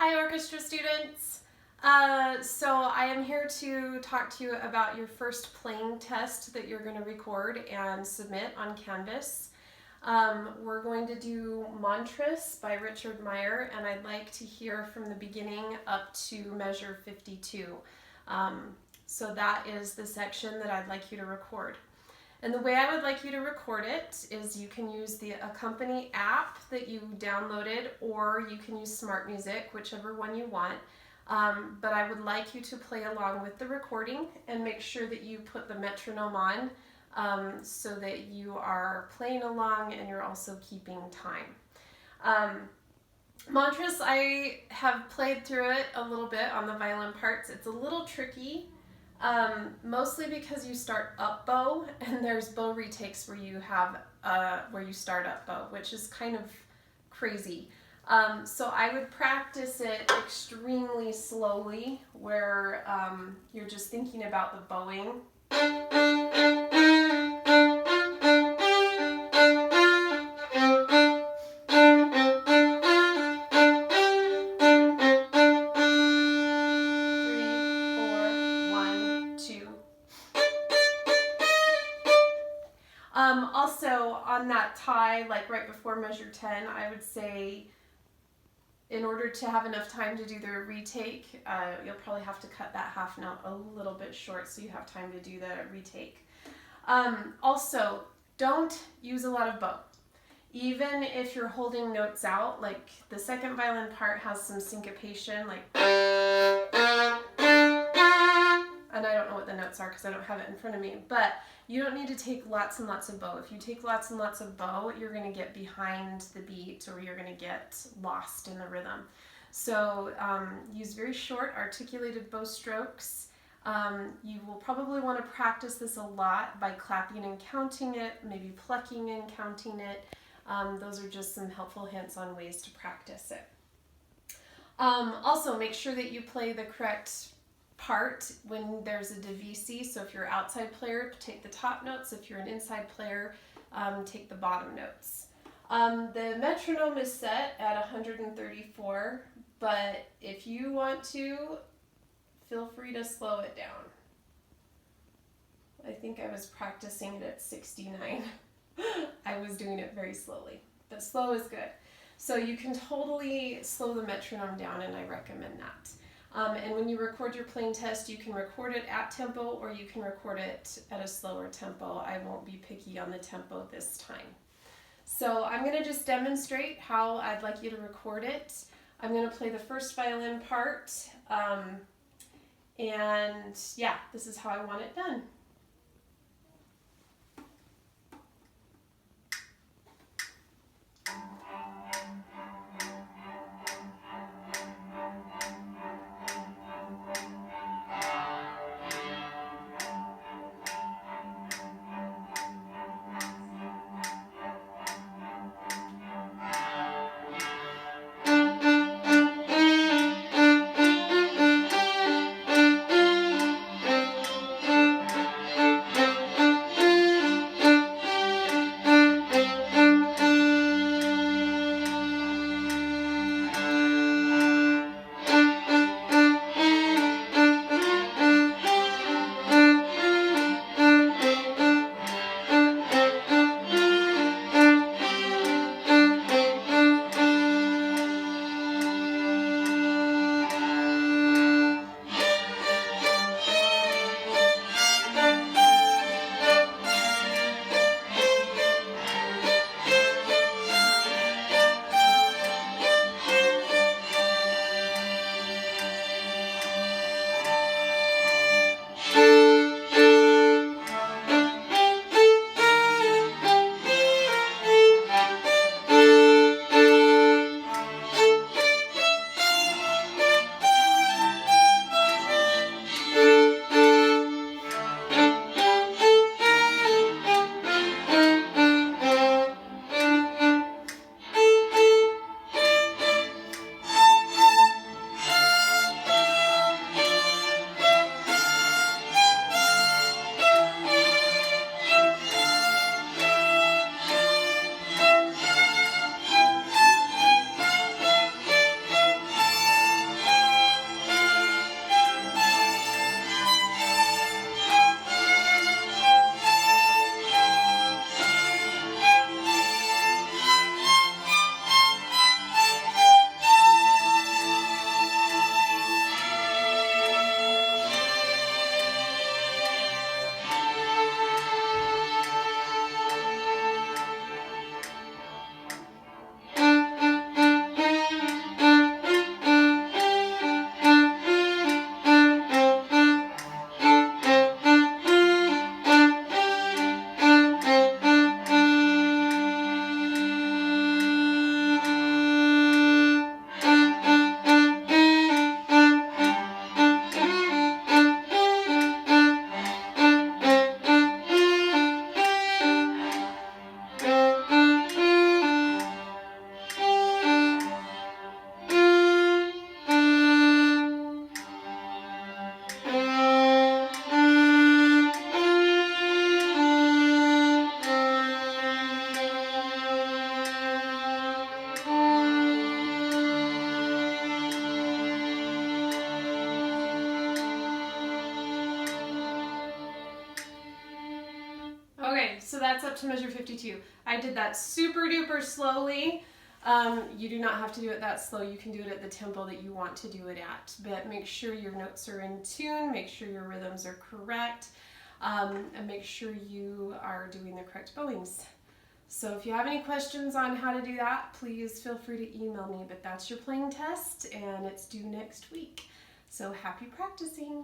Hi, orchestra students. So I am here to talk to you about your first playing test that you're going to record and submit on Canvas. We're going to do Montress by Richard Meyer, and I'd like to hear from the beginning up to measure 52. So that is the section that I'd like you to record. And the way I would like you to record it is you can use the Accompany app that you downloaded, or you can use Smart Music, whichever one you want. But I would like you to play along with the recording and make sure that you put the metronome on so that you are playing along and you're also keeping time. Montress, I have played through it a little bit on the violin parts. It's a little tricky. Mostly because you start up bow, and there's bow retakes where you have where you start up bow, which is kind of crazy. So I would practice it extremely slowly, where you're just thinking about the bowing. Also, on that tie, like right before measure 10, I would say in order to have enough time to do the retake, you'll probably have to cut that half note a little bit short so you have time to do the retake. Also, don't use a lot of bow. Even if you're holding notes out, like the second violin part has some syncopation, like, and I don't know what the notes are because I don't have it in front of me, but you don't need to take lots and lots of bow. If you take lots and lots of bow, you're going to get behind the beat, or you're going to get lost in the rhythm. So use very short articulated bow strokes. You will probably want to practice this a lot by clapping and counting it, maybe plucking and counting it. Those are just some helpful hints on ways to practice it. Also, make sure that you play the correct part when there's a divisi. So if you're an outside player, take the top notes. If you're an inside player, take the bottom notes. The metronome is set at 134, but if you want to, feel free to slow it down. I think I was practicing it at 69. I was doing it very slowly, but slow is good. So you can totally slow the metronome down, and I recommend that. And when you record your playing test, you can record it at tempo, or you can record it at a slower tempo. I won't be picky on the tempo this time. So I'm going to just demonstrate how I'd like you to record it. I'm going to play the first violin part, and yeah, this is how I want it done. that's up to measure 52. I did that super duper slowly. You do not have to do it that slow. You can do it at the tempo that you want to do it at. But make sure your notes are in tune, make sure your rhythms are correct, and make sure you are doing the correct bowings. So if you have any questions on how to do that, please feel free to email me. But that's your playing test, and it's due next week. So happy practicing.